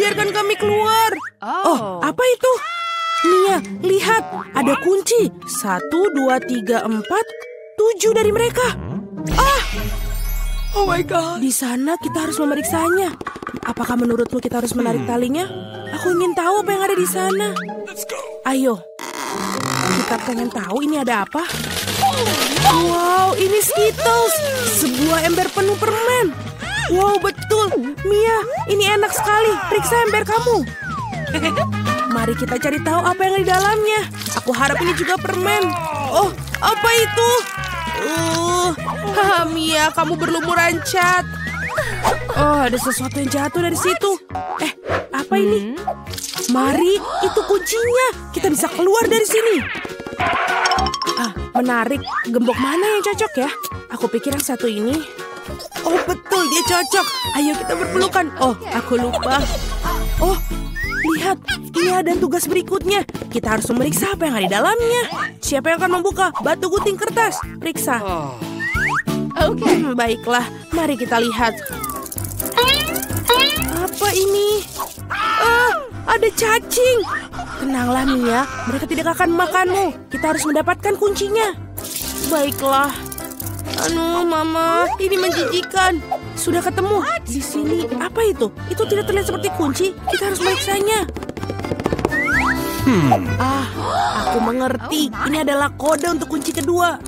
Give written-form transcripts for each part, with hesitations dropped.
biarkan kami keluar. Oh, apa itu? Mia, lihat. Ada kunci. 1, 2, 3, 4, 7 dari mereka. Oh my God. Di sana kita harus memeriksanya. Apakah menurutmu kita harus menarik talinya? Aku ingin tahu apa yang ada di sana. Ayo. Kita pengen tahu ini ada apa. Wow, ini Skittles. Sebuah ember penuh permen. Wow, betul. Mia, ini enak sekali. Periksa ember kamu. Mari kita cari tahu apa yang ada di dalamnya. Aku harap ini juga permen. Oh, apa itu? Mia, kamu berlumuran cat. Oh, ada sesuatu yang jatuh dari situ. Apa ini? Mari, itu kuncinya. Kita bisa keluar dari sini. Menarik. Gembok mana yang cocok ya? Aku pikir yang satu ini. Oh, betul, dia cocok. Ayo kita berpelukan. Oh, aku lupa. Oh, lihat. Ini ada tugas berikutnya. Kita harus memeriksa apa yang ada di dalamnya. Siapa yang akan membuka? Batu gunting kertas. Periksa. Oke. Baiklah, mari kita lihat. Apa ini? Ada cacing. Tenanglah Mia, mereka tidak akan memakanmu. Kita harus mendapatkan kuncinya. Baiklah. Mama, ini menjijikan. Sudah ketemu. Di sini, apa itu? Itu tidak terlihat seperti kunci. Kita harus meriksanya. Aku mengerti. Ini adalah kode untuk kunci kedua.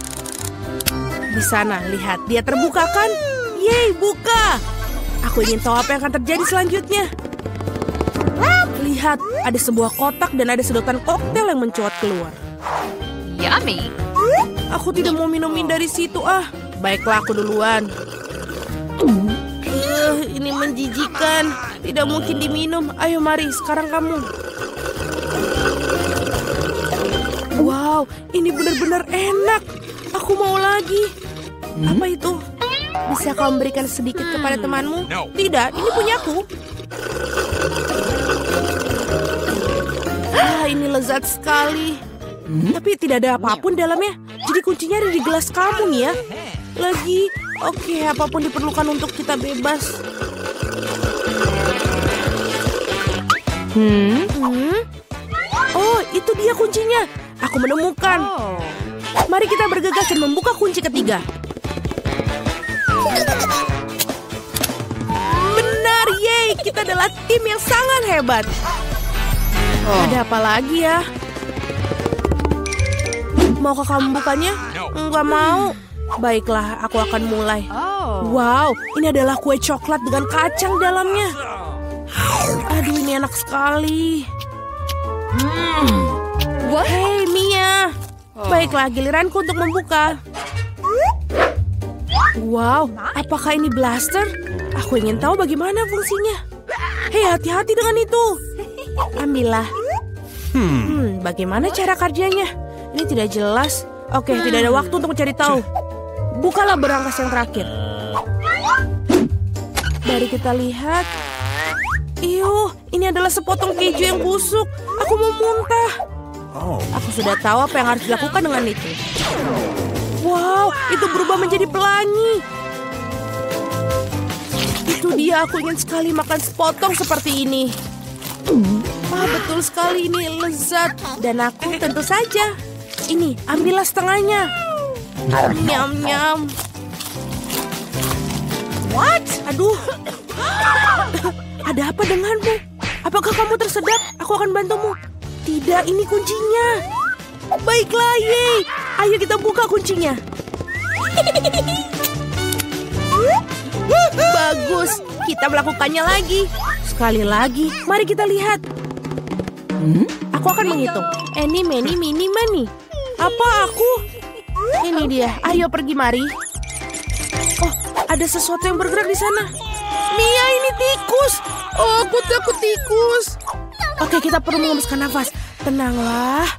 Di sana, lihat. Dia terbuka kan? Yeay, buka. Aku ingin tahu apa yang akan terjadi selanjutnya. Lihat, ada sebuah kotak dan ada sedotan koktail yang mencuat keluar. Yummy. Aku tidak mau minumin dari situ, Baiklah, aku duluan. Ini menjijikan. Tidak mungkin diminum. Ayo, mari. Sekarang kamu. Wow, ini benar-benar enak. Aku mau lagi. Apa itu? Bisa kau memberikan sedikit kepada temanmu? Tidak, ini punyaku. Ini lezat sekali. Tapi tidak ada apapun dalamnya. Jadi kuncinya ada di gelas kamu nih ya. Lagi, oke, apapun diperlukan untuk kita bebas. Oh, itu dia kuncinya. Aku menemukan. Mari kita bergegas dan membuka kunci ketiga. Benar, yeay. Kita adalah tim yang sangat hebat. Ada apa lagi ya? Maukah kamu bukanya? Enggak mau. Baiklah, aku akan mulai. Wow, ini adalah kue coklat dengan kacang dalamnya. Aduh, ini enak sekali. Hei, Mia. Baiklah, giliranku untuk membuka. Wow, apakah ini blaster? Aku ingin tahu bagaimana fungsinya. Hei, hati-hati dengan itu. Ambillah. Bagaimana cara kerjanya? Ini tidak jelas. Oke, tidak ada waktu untuk mencari tahu. Bukalah berangkas yang terakhir. Mari kita lihat. Ini adalah sepotong keju yang busuk. Aku mau muntah. Aku sudah tahu apa yang harus dilakukan dengan itu. Wow, itu berubah menjadi pelangi. Itu dia, aku ingin sekali makan sepotong seperti ini. Betul sekali, ini lezat. Dan aku tentu saja. Ini, ambillah setengahnya. Nyam-nyam. What? Aduh. Ada apa denganmu? Apakah kamu tersedak? Aku akan bantumu. Tidak, ini kuncinya. Baiklah, yeay. Ayo kita buka kuncinya. Bagus, kita melakukannya lagi. Sekali lagi, mari kita lihat. Aku akan menghitung. Eni, meni, mini, mani. Apa aku? Ini dia, ayo pergi mari. Oh, ada sesuatu yang bergerak di sana. Mia, ini tikus. Oh, aku takut tikus. Oke, kita perlu mengembuskan nafas. Tenanglah.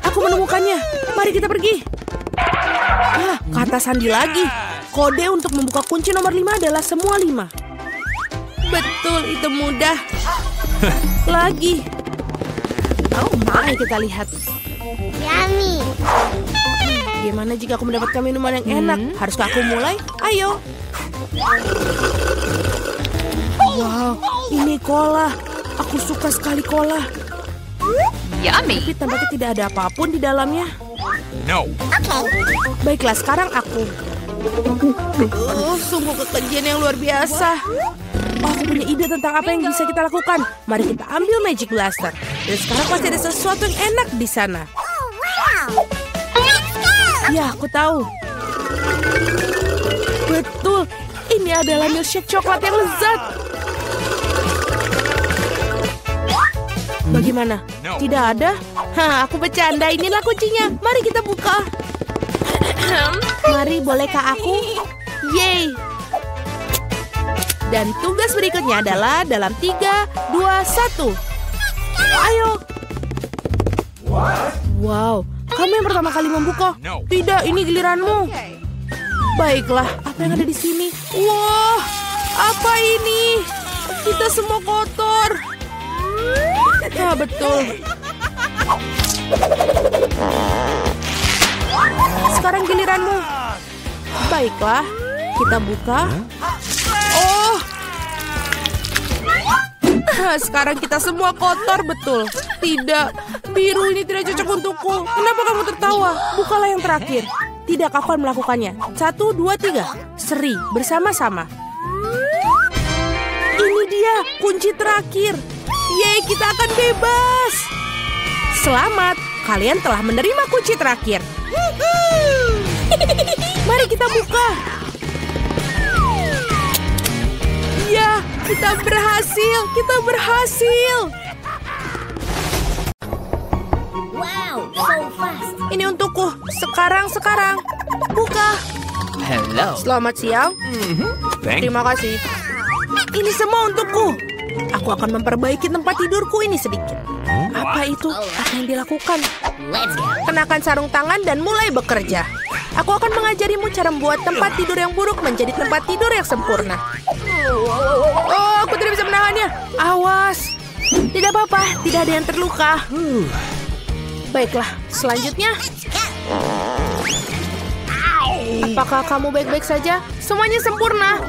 Aku menemukannya. Mari kita pergi. Kata sandi lagi. Kode untuk membuka kunci nomor 5 adalah semua 5. Betul, itu mudah. Lagi. Mari kita lihat. Yummy. Gimana jika aku mendapatkan minuman yang enak? Haruskah aku mulai? Ayo. Wow, ini cola. Aku suka sekali cola. Yummy. Tapi tampaknya tidak ada apapun di dalamnya. No. Baiklah, sekarang aku. Sungguh kekejian yang luar biasa. Aku punya ide tentang apa yang bisa kita lakukan. Mari kita ambil Magic Blaster. Dan sekarang pasti ada sesuatu yang enak di sana. Ya, aku tahu. Betul, ini adalah milkshake coklat yang lezat. Bagaimana? Tidak ada? Hah, aku bercanda. Inilah kuncinya. Mari kita buka. Mari, bolehkah aku? Yeay. Dan tugas berikutnya adalah dalam 3, 2, 1. Ayo. Wow, kamu yang pertama kali membuka. Tidak, ini giliranmu. Baiklah, apa yang ada di sini? Wah, apa ini? Kita semua kotor. Ya, betul. Sekarang giliranmu. Baiklah, kita buka. Oh, sekarang kita semua kotor, betul. Tidak, biru ini tidak cocok untukku. Kenapa kamu tertawa? Bukalah yang terakhir. Tidak, aku akan melakukannya. 1, 2, 3. Seri, bersama-sama. Ini dia, kunci terakhir. Yeay, kita akan bebas. Selamat, kalian telah menerima kunci terakhir. Mari kita buka. Ya, kita berhasil. Kita berhasil. Wow, so fast. Ini untukku. Sekarang. Buka. Hello. Selamat siang. Thank you. Terima kasih. Ini semua untukku. Aku akan memperbaiki tempat tidurku ini sedikit. Apa itu? Apa yang dilakukan? Let's go. Kenakan sarung tangan dan mulai bekerja. Aku akan mengajarimu cara membuat tempat tidur yang buruk menjadi tempat tidur yang sempurna. Oh, aku tidak bisa menahannya. Awas. Tidak apa-apa, tidak ada yang terluka. Baiklah, selanjutnya. Apakah kamu baik-baik saja? Semuanya sempurna.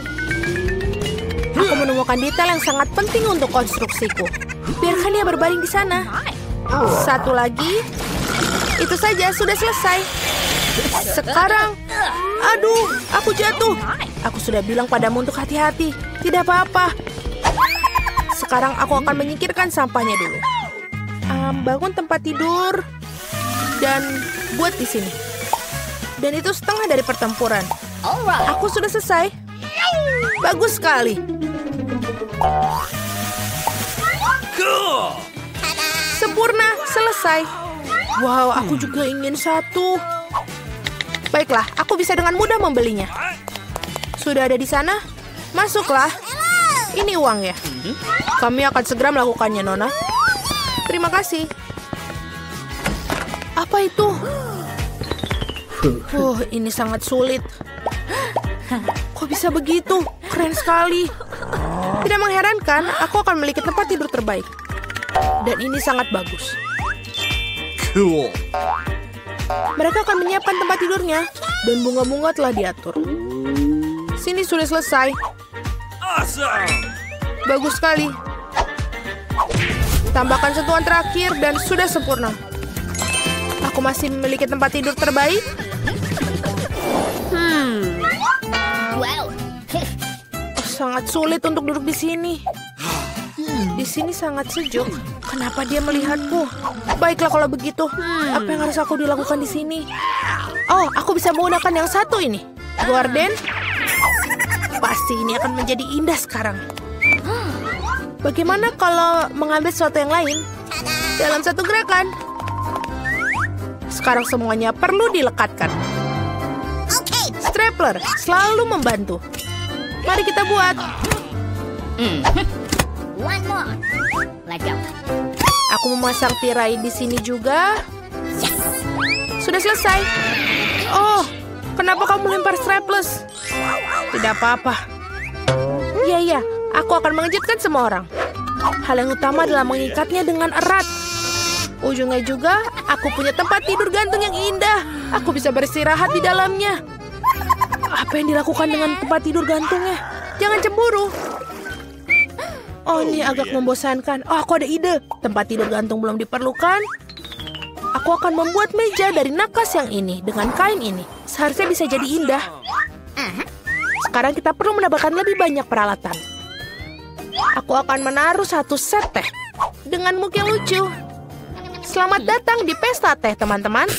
Aku menemukan detail yang sangat penting untuk konstruksiku. Biarkan dia berbaring di sana. Satu lagi. Itu saja, sudah selesai. Sekarang. Aduh, aku jatuh. Aku sudah bilang padamu untuk hati-hati. Tidak apa-apa. Sekarang aku akan menyingkirkan sampahnya dulu. Bangun tempat tidur. Dan buat di sini. Dan itu setengah dari pertempuran. Aku sudah selesai. Bagus sekali. Sempurna, selesai. Wow, aku juga ingin satu. Baiklah, aku bisa dengan mudah membelinya. Sudah ada di sana? Masuklah. Ini uangnya. Kami akan segera melakukannya, Nona. Terima kasih. Apa itu? Ini sangat sulit. Kok bisa begitu? Keren sekali. Tidak mengherankan, aku akan memiliki tempat tidur terbaik. Dan ini sangat bagus. Cool. Mereka akan menyiapkan tempat tidurnya. Dan bunga-bunga telah diatur. Sini sudah selesai. Awesome. Bagus sekali. Tambahkan sentuhan terakhir dan sudah sempurna. Aku masih memiliki tempat tidur terbaik. Wow. Sangat sulit untuk duduk di sini. Di sini sangat sejuk. Kenapa dia melihatku? Baiklah kalau begitu. Apa yang harus aku dilakukan di sini? Oh, aku bisa menggunakan yang satu ini. Gorden. Pasti ini akan menjadi indah sekarang. Bagaimana kalau mengambil sesuatu yang lain dalam satu gerakan? Sekarang semuanya perlu dilekatkan. Stapler selalu membantu. Mari kita buat. One more. Let's go. Aku memasang tirai di sini juga. Sudah selesai. Oh, kenapa kamu lempar strapless? Tidak apa-apa. Iya, aku akan mengejutkan semua orang. Hal yang utama adalah mengikatnya dengan erat. Ujungnya juga, aku punya tempat tidur gantung yang indah. Aku bisa beristirahat di dalamnya. Apa yang dilakukan dengan tempat tidur gantungnya? Jangan cemburu. Oh, ini agak membosankan. Oh, aku ada ide. Tempat tidur gantung belum diperlukan. Aku akan membuat meja dari nakas yang ini dengan kain ini. Seharusnya bisa jadi indah. Sekarang kita perlu menambahkan lebih banyak peralatan. Aku akan menaruh satu set teh dengan mug yang lucu. Selamat datang di pesta teh, teman-teman.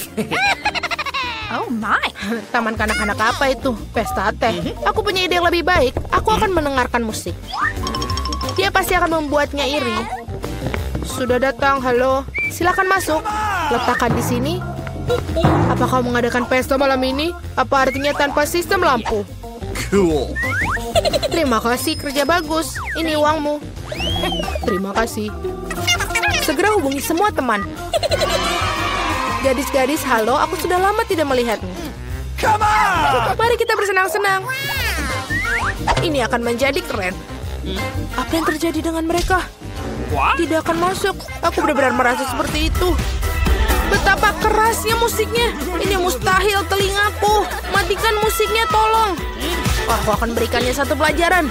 Oh my. Taman kanak-kanak apa itu? Pesta teh. Aku punya ide yang lebih baik. Aku akan mendengarkan musik. Dia pasti akan membuatnya iri. Sudah datang, halo. Silakan masuk. Letakkan di sini. Apa kau mengadakan pesta malam ini? Apa artinya tanpa sistem lampu? Cool. Terima kasih, kerja bagus. Ini uangmu. Terima kasih. Segera hubungi semua teman. Gadis-gadis, halo, aku sudah lama tidak melihatmu. Mari kita bersenang-senang. Ini akan menjadi keren. Apa yang terjadi dengan mereka? Tidak akan masuk. Aku benar-benar merasa seperti itu. Betapa kerasnya musiknya. Ini mustahil telingaku. Matikan musiknya, tolong. Aku akan berikannya satu pelajaran.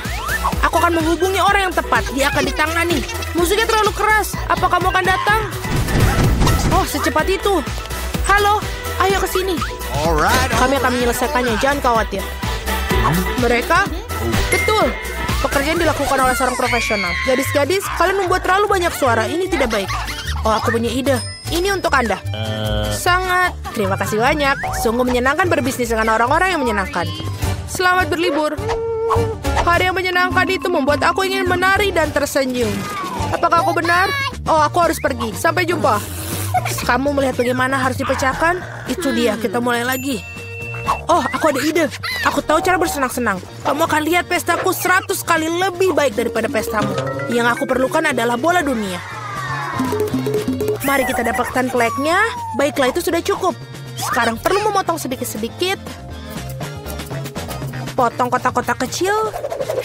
Aku akan menghubungi orang yang tepat. Dia akan ditangani. Musiknya terlalu keras. Apa kamu akan datang? Oh, secepat itu. Halo, ayo ke sini. Kami akan menyelesaikannya, jangan khawatir. Mereka? Betul. Pekerjaan dilakukan oleh seorang profesional. Gadis-gadis, kalian membuat terlalu banyak suara. Ini tidak baik. Oh, aku punya ide. Ini untuk Anda. Sangat. Terima kasih banyak. Sungguh menyenangkan berbisnis dengan orang-orang yang menyenangkan. Selamat berlibur. Hari yang menyenangkan itu membuat aku ingin menari dan tersenyum. Apakah aku benar? Oh, aku harus pergi. Sampai jumpa. Kamu melihat bagaimana harus dipecahkan? Itu dia, kita mulai lagi. Oh, aku ada ide. Aku tahu cara bersenang-senang. Kamu akan lihat pestaku 100 kali lebih baik daripada pestamu. Yang aku perlukan adalah bola dunia. Mari kita dapatkan flagnya. Baiklah, itu sudah cukup. Sekarang perlu memotong sedikit-sedikit. Potong kotak-kotak kecil.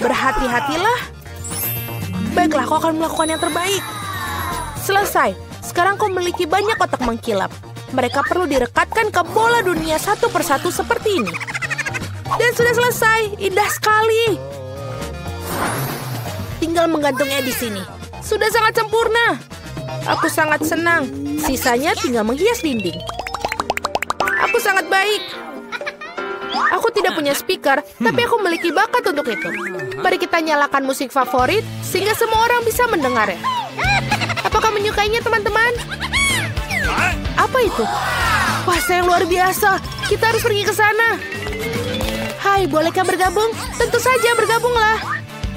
Berhati-hatilah. Baiklah, kau akan melakukan yang terbaik. Selesai. Sekarang kau memiliki banyak kotak mengkilap. Mereka perlu direkatkan ke bola dunia satu persatu seperti ini. Dan sudah selesai. Indah sekali. Tinggal menggantungnya di sini. Sudah sangat sempurna. Aku sangat senang. Sisanya tinggal menghias dinding. Aku sangat baik. Aku tidak punya speaker, tapi aku memiliki bakat untuk itu. Mari kita nyalakan musik favorit, sehingga semua orang bisa mendengarnya. Apakah menyukainya, teman-teman? Apa itu? Wah, yang luar biasa. Kita harus pergi ke sana. Hai, bolehkah bergabung? Tentu saja, bergabunglah.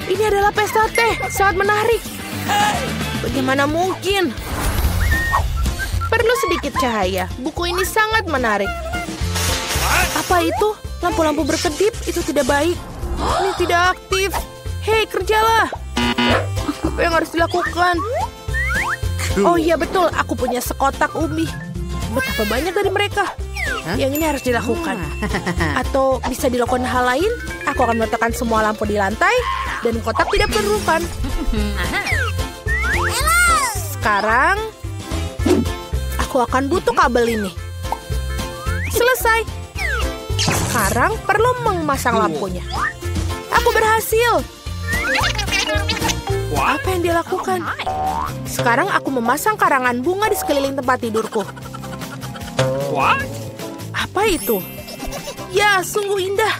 Ini adalah pesta teh, sangat menarik. Bagaimana mungkin? Perlu sedikit cahaya. Buku ini sangat menarik. Apa itu? Lampu-lampu berkedip, itu tidak baik. Ini tidak aktif. Hei, kerjalah. Apa yang harus dilakukan? Oh iya betul, aku punya sekotak ubi. Betapa banyak dari mereka. Yang ini harus dilakukan. Atau bisa dilakukan hal lain. Aku akan meletakkan semua lampu di lantai. Dan kotak tidak diperlukan. Sekarang aku akan butuh kabel ini. Selesai. Sekarang perlu memasang lampunya. Aku berhasil. Apa yang dia lakukan? Sekarang aku memasang karangan bunga di sekeliling tempat tidurku. Apa itu? Ya, sungguh indah.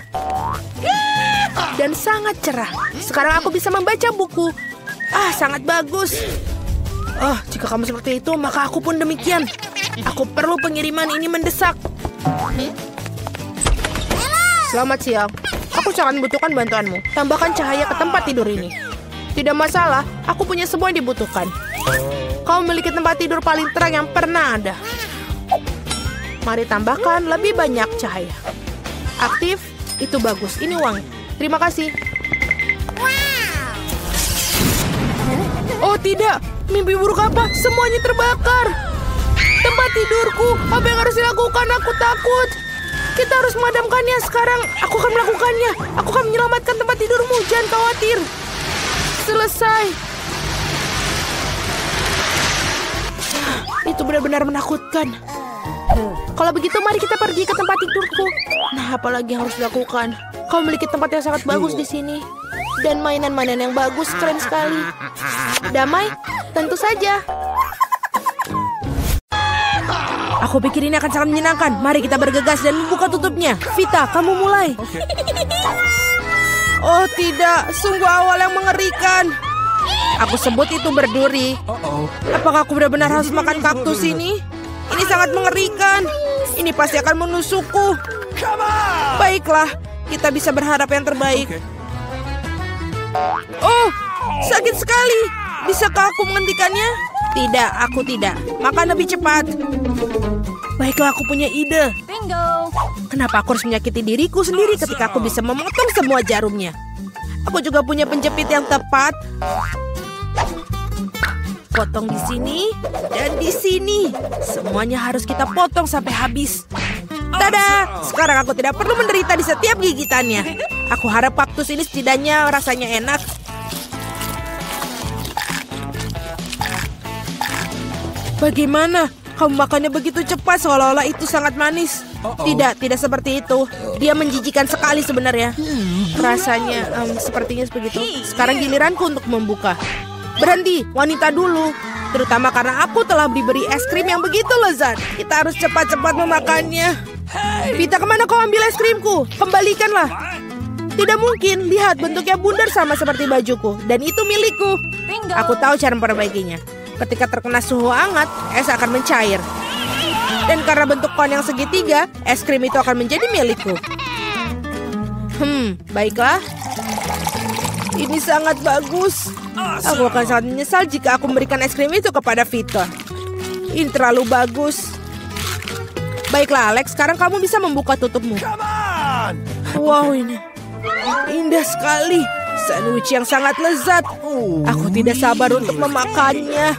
Dan sangat cerah. Sekarang aku bisa membaca buku. Ah, sangat bagus. Oh, jika kamu seperti itu, maka aku pun demikian. Aku perlu pengiriman ini mendesak. Selamat siang. Aku sangat membutuhkan bantuanmu. Tambahkan cahaya ke tempat tidur ini. Tidak masalah, aku punya semua yang dibutuhkan. Kau memiliki tempat tidur paling terang yang pernah ada. Mari tambahkan lebih banyak cahaya. Aktif, itu bagus. Ini uang. Terima kasih. Oh tidak, mimpi buruk apa? Semuanya terbakar. Tempat tidurku, apa yang harus dilakukan? Aku takut. Kita harus memadamkannya sekarang. Aku akan melakukannya. Aku akan menyelamatkan tempat tidurmu. Jangan khawatir. Selesai. Itu benar-benar menakutkan. Kalau begitu, mari kita pergi ke tempat tidurku. Nah, apalagi yang harus dilakukan? Kau memiliki tempat yang sangat bagus di sini. Dan mainan-mainan yang bagus, keren sekali. Damai? Tentu saja. Aku pikir ini akan sangat menyenangkan. Mari kita bergegas dan membuka tutupnya. Vita, kamu mulai. Oh tidak, sungguh awal yang mengerikan. Aku sebut itu berduri. Apakah aku benar-benar harus makan kaktus ini? Ini sangat mengerikan. Ini pasti akan menusukku. Baiklah, kita bisa berharap yang terbaik. Oh, sakit sekali. Bisakah aku menghentikannya? Tidak, aku tidak. Makan lebih cepat. Baiklah, aku punya ide. Bingo. Kenapa aku harus menyakiti diriku sendiri ketika aku bisa memotong semua jarumnya? Aku juga punya penjepit yang tepat. Potong di sini dan di sini. Semuanya harus kita potong sampai habis. Tada! Sekarang aku tidak perlu menderita di setiap gigitannya. Aku harap kaktus ini setidaknya rasanya enak. Bagaimana? Kamu makannya begitu cepat seolah-olah itu sangat manis. Tidak seperti itu. Dia menjijikan sekali sebenarnya. Rasanya sepertinya begitu. Sekarang giliranku untuk membuka. Berhenti, wanita dulu. Terutama karena aku telah diberi es krim yang begitu lezat. Kita harus cepat-cepat memakannya. Vita, kemana kau ambil es krimku? Kembalikanlah. Tidak mungkin, lihat bentuknya bundar sama seperti bajuku. Dan itu milikku. Aku tahu cara memperbaikinya. Ketika terkena suhu hangat, es akan mencair. Dan karena bentuk kon yang segitiga, es krim itu akan menjadi milikku. Baiklah. Ini sangat bagus. Aku akan sangat menyesal jika aku memberikan es krim itu kepada Vita. Ini terlalu bagus. Baiklah, Alex. Sekarang kamu bisa membuka tutupmu. Wow, ini indah sekali. Sandwich yang sangat lezat. Aku tidak sabar untuk memakannya.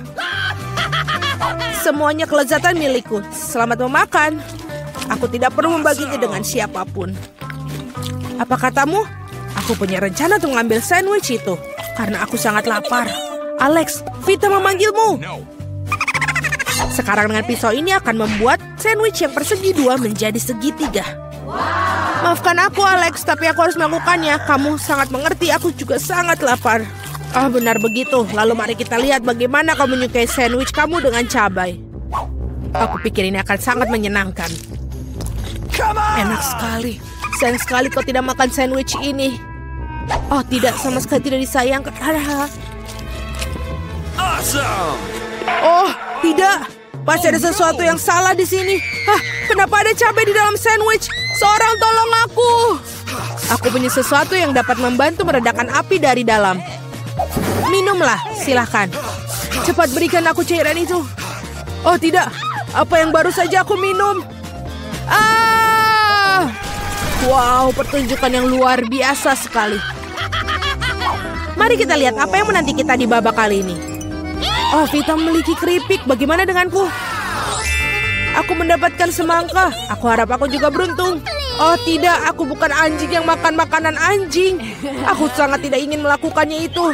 Semuanya kelezatan milikku. Selamat memakan. Aku tidak perlu membaginya dengan siapapun. Apa katamu? Aku punya rencana untuk mengambil sandwich itu. Karena aku sangat lapar. Alex, Vita memanggilmu. Sekarang dengan pisau ini akan membuat sandwich yang persegi dua menjadi segitiga. Maafkan aku, Alex, tapi aku harus melakukannya. Kamu sangat mengerti, aku juga sangat lapar. Benar begitu. Lalu mari kita lihat bagaimana kau menyukai sandwich kamu dengan cabai. Aku pikir ini akan sangat menyenangkan. Enak sekali. Sayang sekali kau tidak makan sandwich ini. Oh tidak, sama sekali tidak disayangkan. Awesome! Oh tidak, pasti ada sesuatu yang salah di sini. Kenapa ada cabai di dalam sandwich? Seorang tolong aku. Aku punya sesuatu yang dapat membantu meredakan api dari dalam. Minumlah, silahkan. Cepat berikan aku cairan itu. Oh tidak, apa yang baru saja aku minum? Wow, pertunjukan yang luar biasa sekali. Mari kita lihat apa yang menanti kita di babak kali ini. Oh, Vita memiliki keripik. Bagaimana denganku? Aku mendapatkan semangka. Aku harap aku juga beruntung. Oh tidak, aku bukan anjing yang makan makanan anjing. Aku sangat tidak ingin melakukannya itu.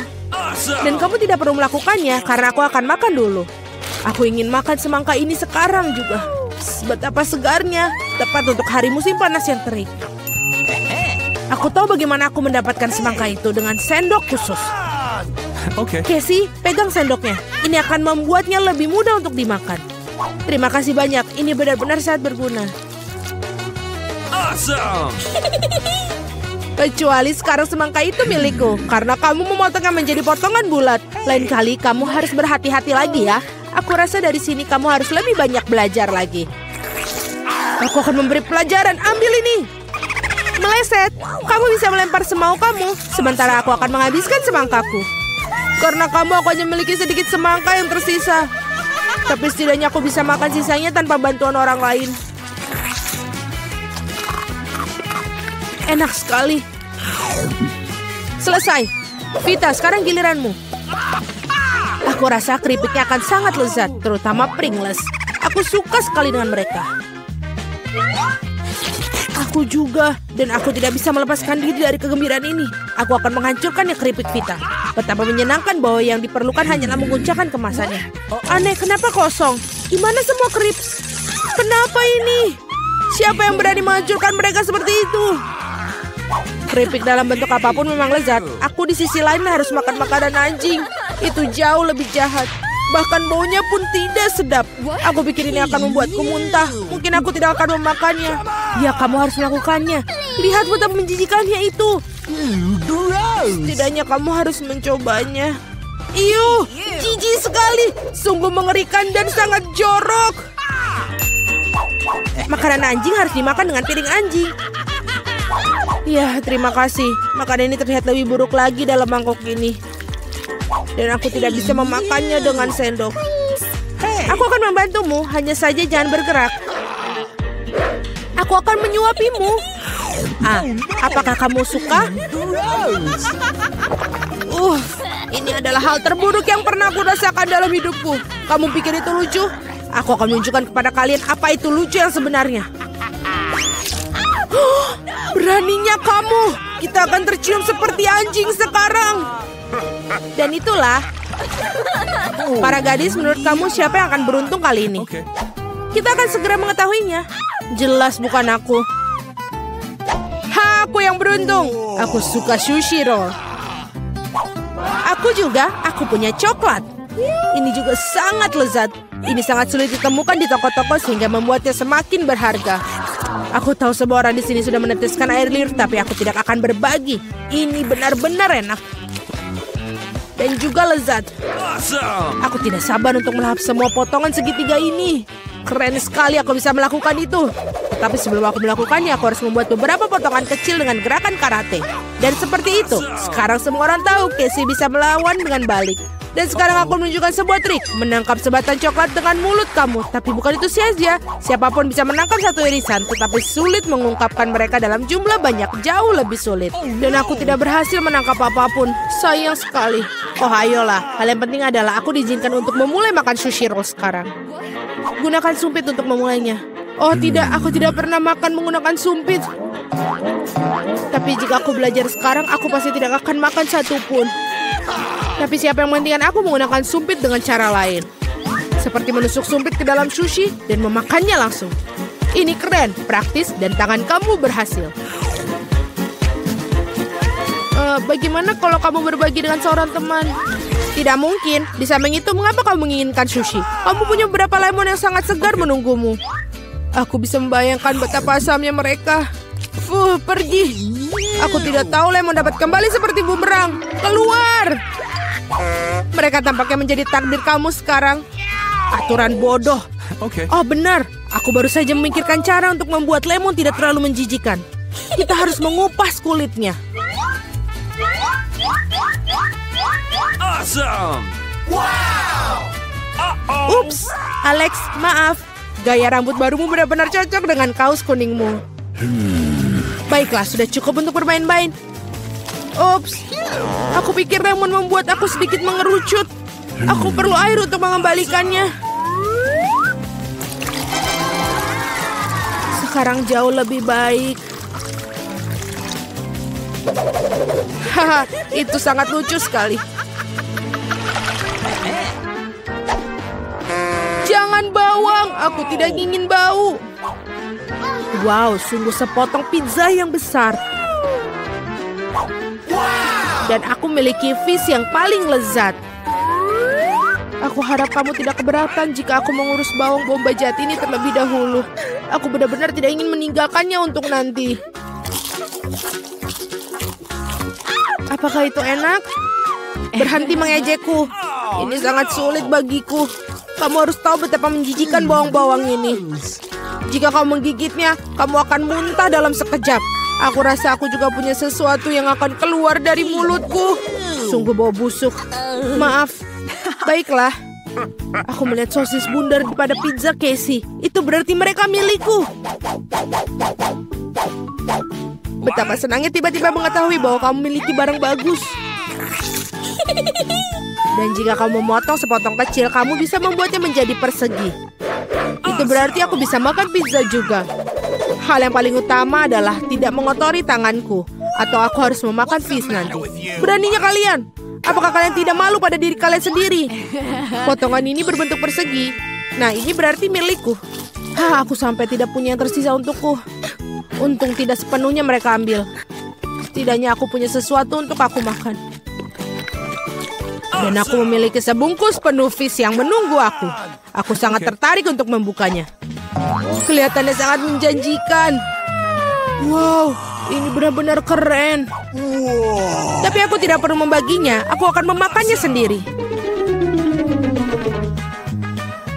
Dan kamu tidak perlu melakukannya karena aku akan makan dulu. Aku ingin makan semangka ini sekarang juga. Betapa segarnya, tepat untuk hari musim panas yang terik. Aku tahu bagaimana aku mendapatkan semangka itu dengan sendok khusus. Casey, pegang sendoknya. Ini akan membuatnya lebih mudah untuk dimakan. Terima kasih banyak. Ini benar-benar sangat berguna. Awesome! Kecuali sekarang semangka itu milikku. Karena kamu memotongnya menjadi potongan bulat. Lain kali kamu harus berhati-hati lagi ya. Aku rasa dari sini kamu harus lebih banyak belajar lagi. Aku akan memberi pelajaran. Ambil ini. Meleset. Kamu bisa melempar semau kamu. Sementara aku akan menghabiskan semangkaku. Karena kamu aku hanya memiliki sedikit semangka yang tersisa. Tapi setidaknya aku bisa makan sisanya tanpa bantuan orang lain. Enak sekali. Selesai. Vita, sekarang giliranmu. Aku rasa keripiknya akan sangat lezat, terutama Pringles. Aku suka sekali dengan mereka. Aku juga, dan aku tidak bisa melepaskan diri dari kegembiraan ini. Aku akan menghancurkannya keripik Vita. Betapa menyenangkan bahwa yang diperlukan hanyalah menguncangkan kemasannya. Aneh, kenapa kosong? Gimana semua krips? Kenapa ini? Siapa yang berani menghancurkan mereka seperti itu? Keripik dalam bentuk apapun memang lezat. Aku di sisi lain harus makan makanan anjing. Itu jauh lebih jahat. Bahkan baunya pun tidak sedap. Aku pikir ini akan membuatku muntah. Mungkin aku tidak akan memakannya. Ya, kamu harus melakukannya. Lihat betapa menjijikannya itu. Setidaknya kamu harus mencobanya. Iuh, jijik sekali. Sungguh mengerikan dan sangat jorok. Makanan anjing harus dimakan dengan piring anjing. Ya, terima kasih. Makanan ini terlihat lebih buruk lagi dalam mangkok ini. Dan aku tidak bisa memakannya dengan sendok. Aku akan membantumu, hanya saja jangan bergerak. Aku akan menyuapimu. Apakah kamu suka? Ini adalah hal terburuk yang pernah aku rasakan dalam hidupku. Kamu pikir itu lucu? Aku akan menunjukkan kepada kalian apa itu lucu yang sebenarnya. Beraninya kamu. Kita akan tercium seperti anjing sekarang. Dan itulah. Para gadis, menurut kamu siapa yang akan beruntung kali ini? Kita akan segera mengetahuinya. Jelas bukan aku. Aku yang beruntung. Aku suka sushi roll. Aku juga. Aku punya coklat. Ini juga sangat lezat. Ini sangat sulit ditemukan di toko-toko sehingga membuatnya semakin berharga. Aku tahu semua orang di sini sudah meneteskan air liur, tapi aku tidak akan berbagi. Ini benar-benar enak. Dan juga lezat. Aku tidak sabar untuk melahap semua potongan segitiga ini. Keren sekali aku bisa melakukan itu. Tapi sebelum aku melakukannya, aku harus membuat beberapa potongan kecil dengan gerakan karate. Dan seperti itu, sekarang semua orang tahu Casey bisa melawan dengan balik. Dan sekarang aku menunjukkan sebuah trik. Menangkap sebatang coklat dengan mulut kamu. Tapi bukan itu saja. Siapapun bisa menangkap satu irisan. Tetapi sulit mengungkapkan mereka dalam jumlah banyak. Jauh lebih sulit. Dan aku tidak berhasil menangkap apapun. Sayang sekali. Oh ayolah. Hal yang penting adalah aku diizinkan untuk memulai makan sushi roll sekarang. Gunakan sumpit untuk memulainya. Oh tidak, aku tidak pernah makan menggunakan sumpit. Tapi jika aku belajar sekarang, aku pasti tidak akan makan satupun. Tapi siapa yang menghentikan aku menggunakan sumpit dengan cara lain. Seperti menusuk sumpit ke dalam sushi dan memakannya langsung. Ini keren, praktis, dan tangan kamu berhasil. Bagaimana kalau kamu berbagi dengan seorang teman? Tidak mungkin. Di samping itu, mengapa kamu menginginkan sushi? Kamu punya beberapa lemon yang sangat segar menunggumu. Aku bisa membayangkan betapa asamnya mereka. Pergi. Aku tidak tahu lemon dapat kembali seperti bumerang. Keluar. Mereka tampaknya menjadi takdir kamu sekarang. Aturan bodoh. Oh benar. Aku baru saja memikirkan cara untuk membuat lemon tidak terlalu menjijikan. Kita harus mengupas kulitnya. Awesome! Wow! Ups, Alex, maaf. Gaya rambut barumu benar-benar cocok dengan kaos kuningmu. Baiklah, sudah cukup untuk bermain-main. Ups, aku pikir lemon membuat aku sedikit mengerucut. Aku perlu air untuk mengembalikannya. Sekarang jauh lebih baik. Haha, itu sangat lucu sekali. Jangan bawang, aku tidak ingin bau. Wow, sungguh sepotong pizza yang besar. Dan aku memiliki fish yang paling lezat. Aku harap kamu tidak keberatan jika aku mengurus bawang bombay jati ini terlebih dahulu. Aku benar-benar tidak ingin meninggalkannya untuk nanti. Apakah itu enak? Berhenti mengejekku. Ini sangat sulit bagiku. Kamu harus tahu betapa menjijikan bawang-bawang ini. Jika kamu menggigitnya, kamu akan muntah dalam sekejap. Aku rasa aku juga punya sesuatu yang akan keluar dari mulutku. Sungguh bau busuk. Maaf. Baiklah. Aku melihat sosis bundar pada pizza Casey. Itu berarti mereka milikku. Betapa senangnya tiba-tiba mengetahui bahwa kamu memiliki barang bagus. Dan jika kamu memotong sepotong kecil, kamu bisa membuatnya menjadi persegi. Itu berarti aku bisa makan pizza juga. Hal yang paling utama adalah tidak mengotori tanganku. Atau aku harus memakan fish nanti. Beraninya kalian. Apakah kalian tidak malu pada diri kalian sendiri? Potongan ini berbentuk persegi. Nah, ini berarti milikku. Aku sampai tidak punya yang tersisa untukku. Untung tidak sepenuhnya mereka ambil. Setidaknya aku punya sesuatu untuk aku makan. Dan aku memiliki sebungkus penuh fish yang menunggu aku. Aku sangat tertarik untuk membukanya. Kelihatannya sangat menjanjikan. Wow, ini benar-benar keren. Tapi aku tidak perlu membaginya. Aku akan memakannya sendiri.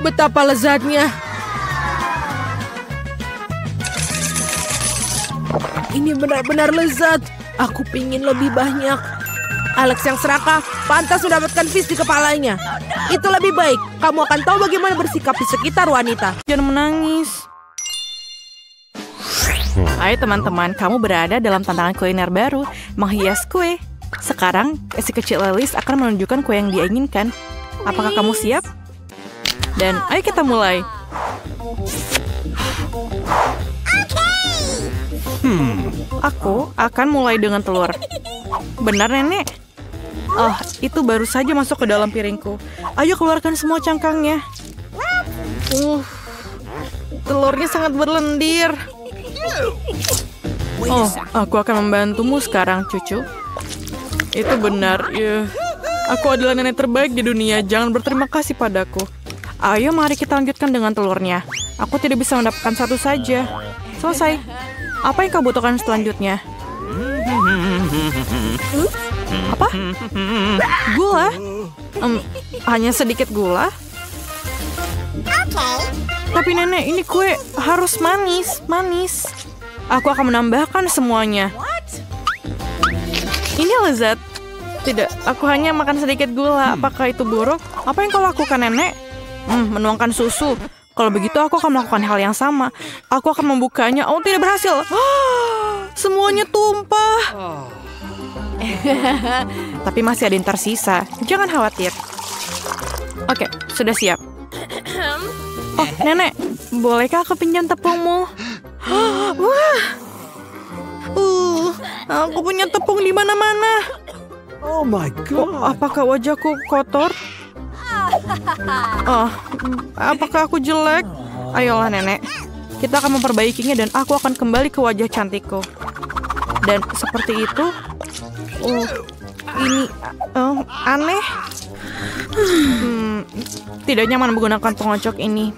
Betapa lezatnya. Ini benar-benar lezat. Aku pingin lebih banyak. Alex yang serakah pantas mendapatkan fish di kepalanya. Itu lebih baik. Kamu akan tahu bagaimana bersikap di sekitar wanita. Jangan menangis. Ayo teman-teman, kamu berada dalam tantangan kuliner baru, menghias kue. Sekarang, si kecil Alice akan menunjukkan kue yang dia inginkan. Apakah kamu siap? Dan ayo kita mulai. Aku akan mulai dengan telur. Benar, Nenek? Oh, itu baru saja masuk ke dalam piringku. Ayo keluarkan semua cangkangnya. Telurnya sangat berlendir. Oh, aku akan membantumu sekarang, cucu. Itu benar. Aku adalah nenek terbaik di dunia. Jangan berterima kasih padaku. Ayo, mari kita lanjutkan dengan telurnya. Aku tidak bisa mendapatkan satu saja. Selesai. Apa yang kau butuhkan selanjutnya? Apa? Gula? Hanya sedikit gula? Tapi nenek, ini kue harus manis. Aku akan menambahkan semuanya. Ini lezat. Tidak, aku hanya makan sedikit gula. Apakah itu buruk? Apa yang kau lakukan, nenek? Menuangkan susu. Kalau begitu aku akan melakukan hal yang sama. Aku akan membukanya. Oh, tidak berhasil. Semuanya tumpah. Tapi masih ada yang tersisa. Jangan khawatir. Oke, sudah siap. Oh, nenek, bolehkah aku pinjam tepungmu? Wah, aku punya tepung di mana-mana. Oh my God. Apakah wajahku kotor? Oh, apakah aku jelek? Ayolah nenek, kita akan memperbaikinya dan aku akan kembali ke wajah cantikku. Dan seperti itu. Ini aneh. Tidak nyaman menggunakan pengocok ini.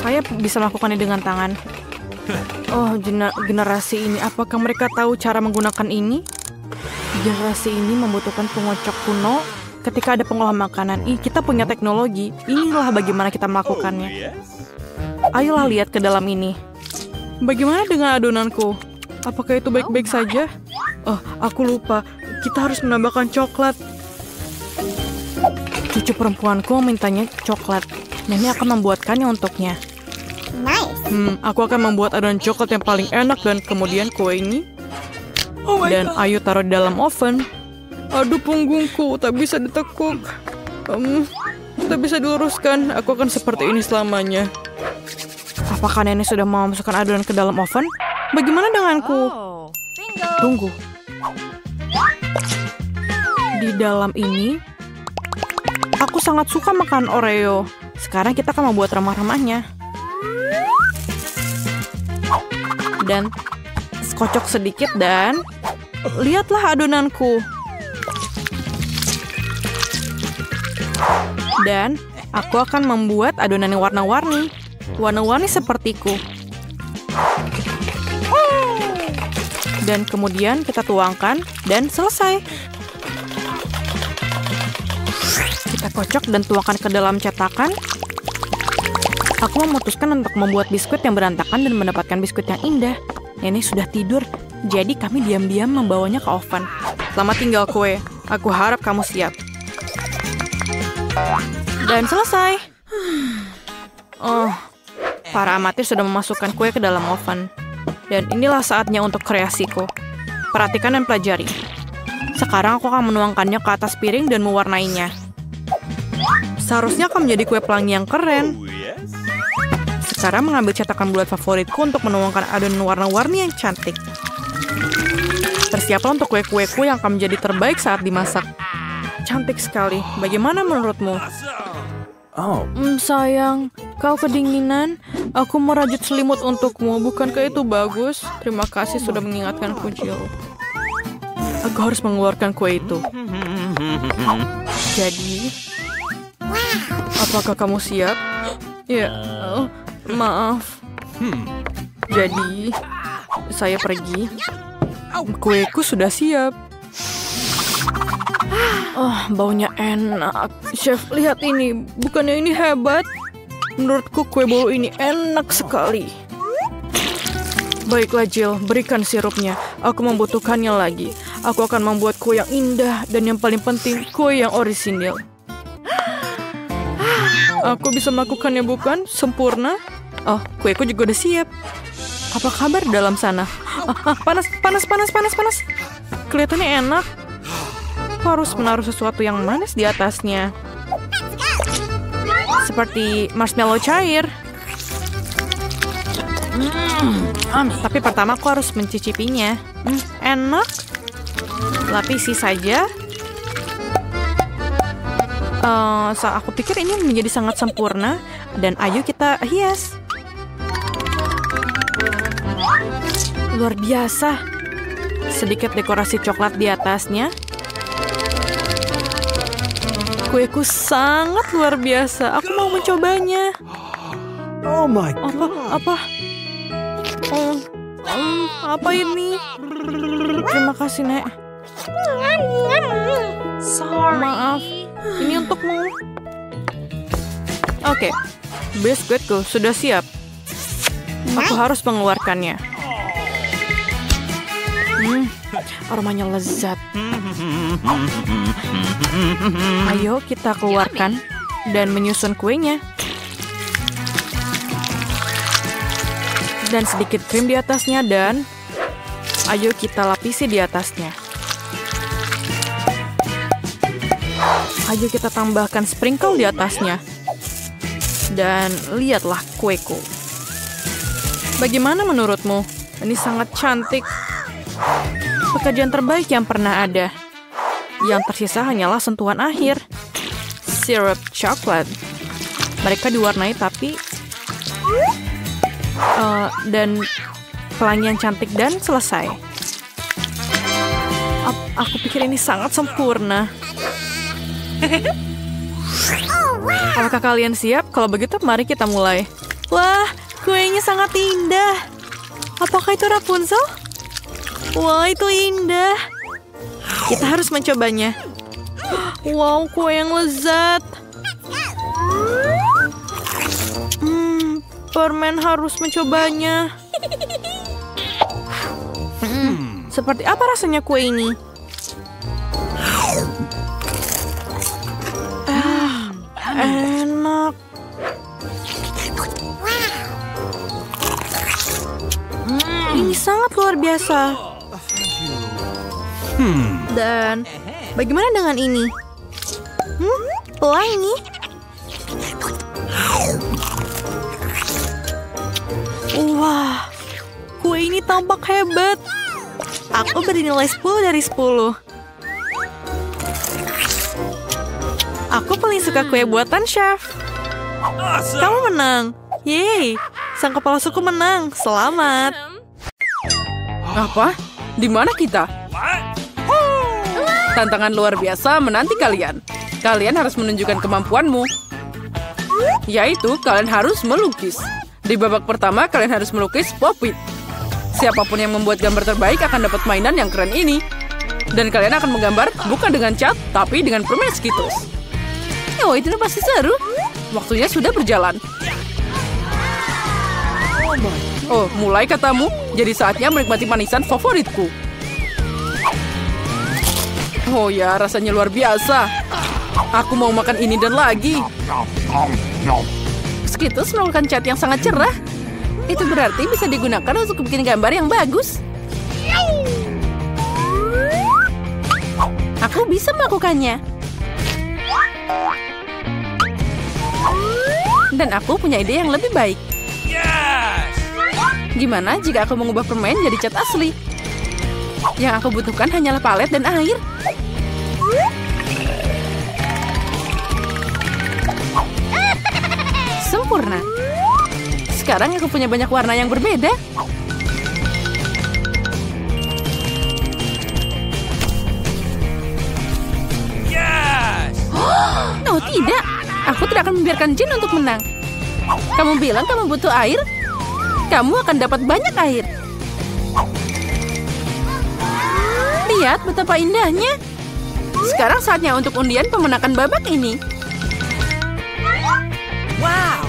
Saya bisa melakukannya dengan tangan. Oh, generasi ini, apakah mereka tahu cara menggunakan ini? Generasi ini membutuhkan pengocok kuno ketika ada pengolahan makanan. Kita punya teknologi. Inilah bagaimana kita melakukannya. Ayolah lihat ke dalam ini. Bagaimana dengan adonanku? Apakah itu baik-baik saja? Oh, aku lupa. Kita harus menambahkan coklat. Cucu perempuanku mintanya coklat. Nenek akan membuatkannya untuknya. Nice. Aku akan membuat adonan coklat yang paling enak dan kemudian kue ini. Dan ayo taruh di dalam oven. Aduh, punggungku tak bisa ditekuk. Tak bisa diluruskan. Aku akan seperti ini selamanya. Apakah nenek sudah mau masukkan adonan ke dalam oven? Bagaimana denganku? Tunggu. Di dalam ini, aku sangat suka makan Oreo. Sekarang kita akan membuat remah-remahnya. Dan kocok sedikit dan lihatlah adonanku. Dan aku akan membuat adonan yang warna-warni. Warna-warni sepertiku. Dan kemudian kita tuangkan dan selesai. Kita kocok dan tuangkan ke dalam cetakan. Aku memutuskan untuk membuat biskuit yang berantakan dan mendapatkan biskuit yang indah. Nenek sudah tidur, jadi kami diam-diam membawanya ke oven. Selamat tinggal kue. Aku harap kamu siap. Dan selesai. Oh, para amatir sudah memasukkan kue ke dalam oven. Dan inilah saatnya untuk kreasiku. Perhatikan dan pelajari. Sekarang aku akan menuangkannya ke atas piring dan mewarnainya. Seharusnya akan menjadi kue pelangi yang keren. Sekarang mengambil cetakan bulat favoritku untuk menuangkan adonan warna-warni yang cantik. Persiaplah untuk kue-kueku yang akan menjadi terbaik saat dimasak. Cantik sekali. Bagaimana menurutmu? Sayang, kau kedinginan. Aku merajut selimut untukmu. Bukankah itu bagus? Terima kasih sudah mengingatkanku, Jill. Aku harus mengeluarkan kue itu. Jadi, apakah kamu siap? Ya, maaf. Jadi, saya pergi. Kueku sudah siap. Oh, baunya enak. Chef, lihat ini. Bukannya ini hebat? Menurutku kue bolu ini enak sekali. Baiklah Jill, berikan sirupnya. Aku membutuhkannya lagi. Aku akan membuat kue yang indah dan yang paling penting, kue yang orisinil. Aku bisa melakukannya bukan? Sempurna? Oh, kueku juga udah siap. Apa kabar dalam sana? Panas. Kelihatannya enak. Aku harus menaruh sesuatu yang manis di atasnya. Seperti marshmallow cair. Tapi pertama aku harus mencicipinya. Enak. Lapisi saja. Aku pikir ini menjadi sangat sempurna. Dan ayo kita hias. Luar biasa. Sedikit dekorasi coklat di atasnya. Kueku sangat luar biasa. Aku mau mencobanya. Oh my god. Apa? Apa ini? Terima kasih, Nek. Maaf. Ini untukmu. Oke. Biskuitku sudah siap. Aku harus mengeluarkannya. Aromanya lezat. Ayo kita keluarkan dan menyusun kuenya. Dan sedikit krim di atasnya dan ayo kita lapisi di atasnya. Ayo kita tambahkan sprinkle di atasnya. Dan lihatlah kueku. Bagaimana menurutmu? Ini sangat cantik. Pekerjaan terbaik yang pernah ada. Yang tersisa hanyalah sentuhan akhir. Sirup coklat. Mereka diwarnai tapi dan pelangi yang cantik dan selesai. Aku pikir ini sangat sempurna. Apakah kalian siap? Kalau begitu mari kita mulai. Wah, kuenya sangat indah. Apakah itu Rapunzel? Wah, itu indah. Kita harus mencobanya. Wow, kue yang lezat. Permen harus mencobanya. Seperti apa rasanya kue ini? Enak. Ini sangat luar biasa. Dan bagaimana dengan ini? Pelangi. Wah, kue ini tampak hebat. Aku beri nilai 10 dari 10. Aku paling suka kue buatan chef. Kamu menang. Yeay, sang kepala suku menang. Selamat. Apa? Di mana kita? Tantangan luar biasa menanti kalian. Kalian harus menunjukkan kemampuanmu. Yaitu, kalian harus melukis. Di babak pertama, kalian harus melukis Pop-It. Siapapun yang membuat gambar terbaik akan dapat mainan yang keren ini. Dan kalian akan menggambar bukan dengan cat, tapi dengan permen Skittles. Oh, itu pasti seru. Waktunya sudah berjalan. Oh, mulai katamu. Jadi saatnya menikmati manisan favoritku. Oh ya, rasanya luar biasa. Aku mau makan ini dan lagi. Skittles merupakan cat yang sangat cerah. Itu berarti bisa digunakan untuk bikin gambar yang bagus. Aku bisa melakukannya. Dan aku punya ide yang lebih baik. Gimana jika aku mengubah permen jadi cat asli? Yang aku butuhkan hanyalah palet dan air. Sempurna. Sekarang aku punya banyak warna yang berbeda. Oh tidak, aku tidak akan membiarkan Jane untuk menang. Kamu bilang kamu butuh air? Kamu akan dapat banyak air. Lihat betapa indahnya. Sekarang saatnya untuk undian pemenangan babak ini. Wow.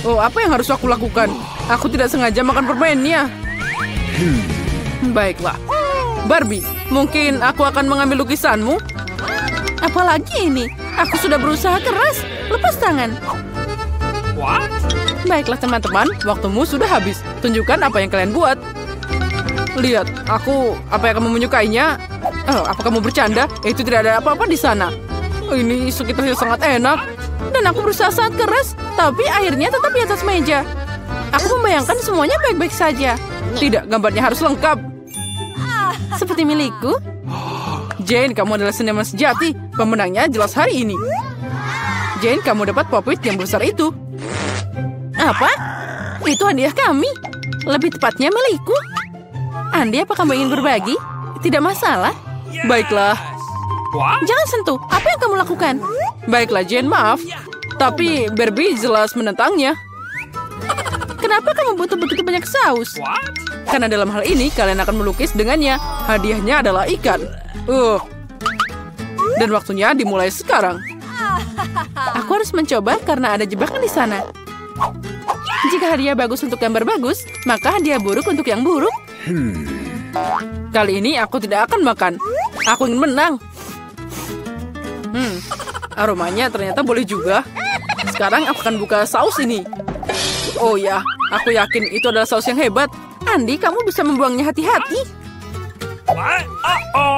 Oh, apa yang harus aku lakukan? Aku tidak sengaja makan permennya. Baiklah. Barbie, mungkin aku akan mengambil lukisanmu? Apalagi ini? Aku sudah berusaha keras. Lepas tangan. Baiklah teman-teman, waktumu sudah habis. Tunjukkan apa yang kalian buat. Lihat, apa yang kamu menyukainya? Oh, apa kamu bercanda? Itu tidak ada apa-apa di sana. Ini sekitarnya sangat enak. Dan aku berusaha sangat keras, tapi airnya tetap di atas meja. Aku membayangkan semuanya baik-baik saja. Tidak, gambarnya harus lengkap. Seperti milikku. Jane, kamu adalah seniman sejati. Pemenangnya jelas hari ini. Jane, kamu dapat Pop-It yang besar itu. Apa? Itu hadiah kami. Lebih tepatnya milikku. Andi, apa kamu ingin berbagi? Tidak masalah. Baiklah. Jangan sentuh. Apa yang kamu lakukan? Baiklah, Jane, maaf. Tapi Barbie jelas menentangnya. Kenapa kamu butuh begitu banyak saus? Karena dalam hal ini kalian akan melukis dengannya. Hadiahnya adalah ikan. Dan waktunya dimulai sekarang. Aku harus mencoba karena ada jebakan di sana. Jika hadiah bagus untuk gambar bagus, maka hadiah buruk untuk yang buruk. Kali ini aku tidak akan makan. Aku ingin menang. Aromanya ternyata boleh juga. Sekarang aku akan buka saus ini. Oh ya, aku yakin itu adalah saus yang hebat. Andi, kamu bisa membuangnya hati-hati.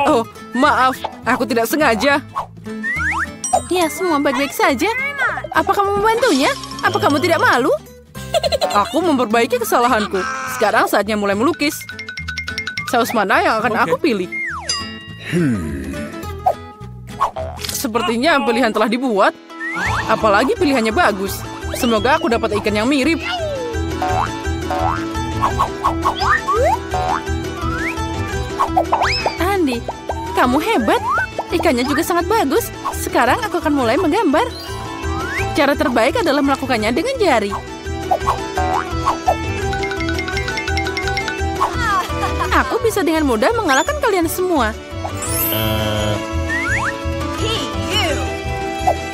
Oh, maaf. Aku tidak sengaja. Ya, semua baik-baik saja. Apa kamu membantunya? Apa kamu tidak malu? Aku memperbaiki kesalahanku. Sekarang saatnya mulai melukis. Saus mana yang akan aku pilih? Sepertinya pilihan telah dibuat. Apalagi pilihannya bagus. Semoga aku dapat ikan yang mirip. Andi, kamu hebat. Ikannya juga sangat bagus. Sekarang aku akan mulai menggambar. Cara terbaik adalah melakukannya dengan jari. Aku bisa dengan mudah mengalahkan kalian semua.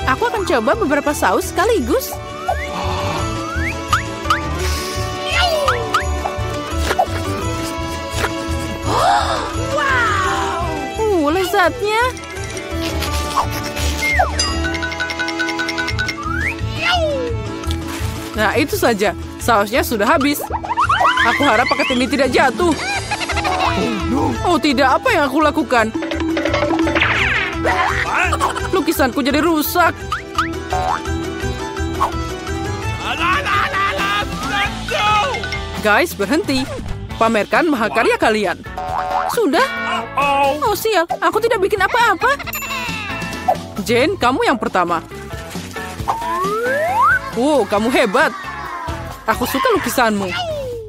Aku akan coba beberapa saus sekaligus. Lezatnya. Nah, itu saja. Sausnya sudah habis. Aku harap paket ini tidak jatuh. Oh tidak, apa yang aku lakukan? Lukisanku jadi rusak. Guys, berhenti. Pamerkan mahakarya kalian. Sudah? Oh sial, aku tidak bikin apa-apa. Jane, kamu yang pertama. Wow, kamu hebat. Aku suka lukisanmu.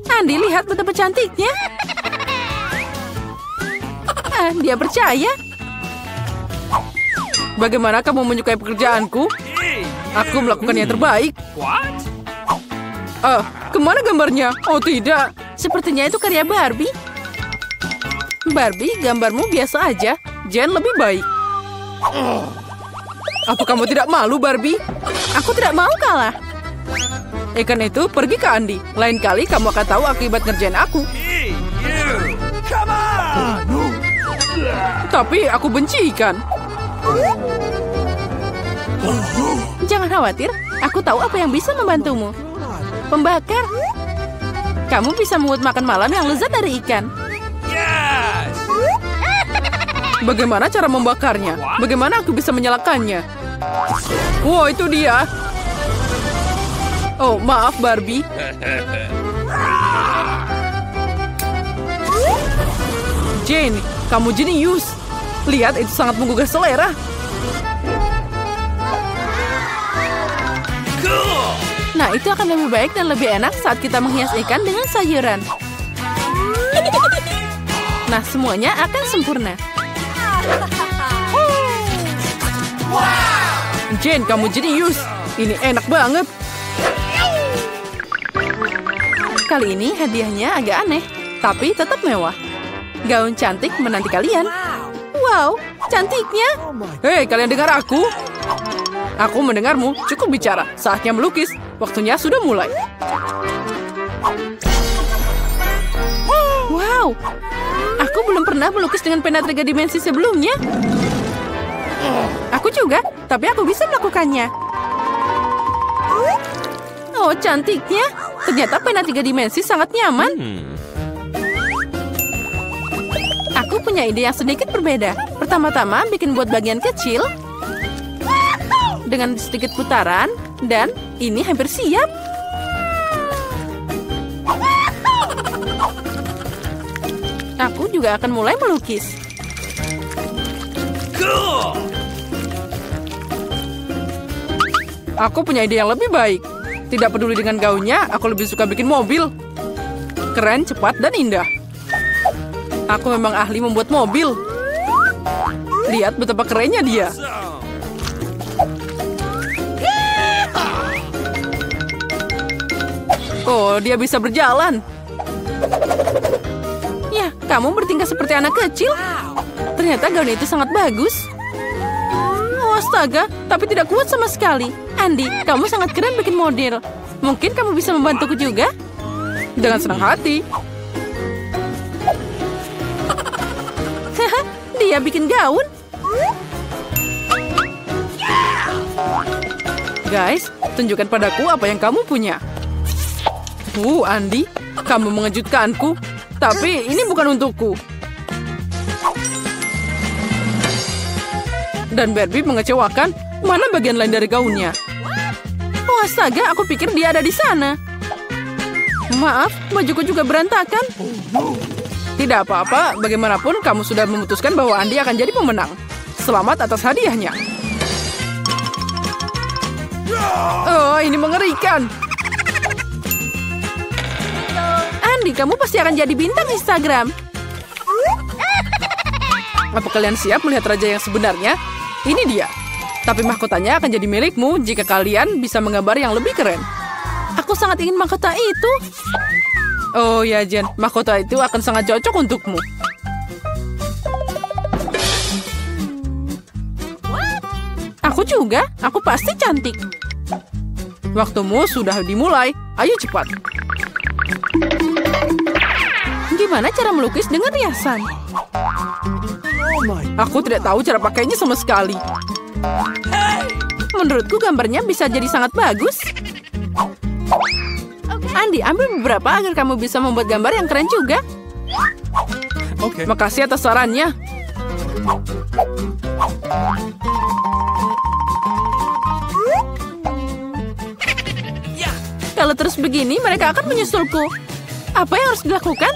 Andi, lihat betapa cantiknya. Dia percaya. Bagaimana kamu menyukai pekerjaanku? Aku melakukan yang terbaik. Kemana gambarnya? Oh tidak, sepertinya itu karya Barbie. Barbie, gambarmu biasa aja. Jane lebih baik. Apa kamu tidak malu, Barbie? Aku tidak mau kalah. Ikan itu pergi ke Andi. Lain kali kamu akan tahu akibat ngerjain aku. Tapi aku benci ikan. Jangan khawatir, aku tahu apa yang bisa membantumu. Pembakar. Kamu bisa membuat makan malam yang lezat dari ikan. Bagaimana cara membakarnya? Bagaimana aku bisa menyalakannya? Wow, itu dia. Oh, maaf Barbie. Jane, kamu jenius. Lihat, itu sangat menggugah selera. Nah, itu akan lebih baik dan lebih enak saat kita menghias ikan dengan sayuran. Nah, semuanya akan sempurna. Jane, kamu jenius. Ini enak banget. Kali ini hadiahnya agak aneh, tapi tetap mewah. Gaun cantik menanti kalian. Wow, cantiknya. Hei, kalian dengar aku? Aku mendengarmu. Cukup bicara. Saatnya melukis. Waktunya sudah mulai. Wow, aku belum pernah melukis dengan pena 3 dimensi sebelumnya. Aku juga, tapi aku bisa melakukannya. Oh, cantiknya. Ternyata pena 3 dimensi sangat nyaman. Aku punya ide yang sedikit berbeda. Pertama-tama bikin buat bagian kecil dengan sedikit putaran, dan ini hampir siap. Aku juga akan mulai melukis. Aku punya ide yang lebih baik. Tidak peduli dengan gaunnya, aku lebih suka bikin mobil. Keren, cepat, dan indah. Aku memang ahli membuat mobil. Lihat betapa kerennya dia. Oh, dia bisa berjalan. Ya, kamu bertingkah seperti anak kecil. Ternyata gaun itu sangat bagus. Oh, astaga, tapi tidak kuat sama sekali. Andy, kamu sangat keren bikin model. Mungkin kamu bisa membantuku juga? Dengan senang hati. Dia bikin gaun. Guys, tunjukkan padaku apa yang kamu punya. Andy, kamu mengejutkanku. Tapi ini bukan untukku. Dan Barbie mengecewakan. Mana bagian lain dari gaunnya? Oh, astaga, aku pikir dia ada di sana. Maaf, bajuku juga berantakan. Tidak apa-apa, bagaimanapun kamu sudah memutuskan bahwa Andy akan jadi pemenang. Selamat atas hadiahnya. Oh, ini mengerikan. Andy, kamu pasti akan jadi bintang Instagram. Apa kalian siap melihat raja yang sebenarnya? Ini dia. Tapi mahkotanya akan jadi milikmu jika kalian bisa menggambar yang lebih keren. Aku sangat ingin mahkota itu. Oh ya, Jen. Mahkota itu akan sangat cocok untukmu. Aku juga. Aku pasti cantik. Waktumu sudah dimulai. Ayo cepat. Gimana cara melukis dengan riasan? Aku tidak tahu cara pakainya sama sekali. Menurutku gambarnya bisa jadi sangat bagus. Andy, ambil beberapa agar kamu bisa membuat gambar yang keren juga. Oke. Makasih atas sarannya. Kalau terus begini, mereka akan menyusulku. Apa yang harus dilakukan?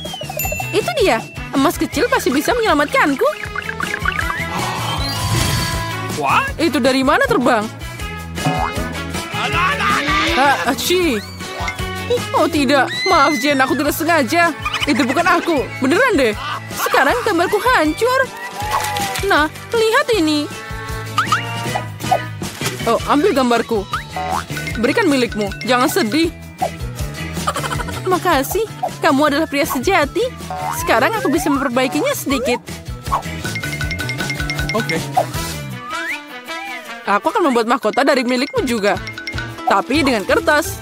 Itu dia. Emas kecil pasti bisa menyelamatkanku. What? Itu dari mana terbang? Aci. Oh tidak, maaf Jen, aku tidak sengaja. Itu bukan aku, beneran deh. Sekarang gambarku hancur. Nah, lihat ini. Oh, ambil gambarku. Berikan milikmu, jangan sedih. Makasih, kamu adalah pria sejati. Sekarang aku bisa memperbaikinya sedikit. Oke. Aku akan membuat mahkota dari milikmu juga. Tapi dengan kertas.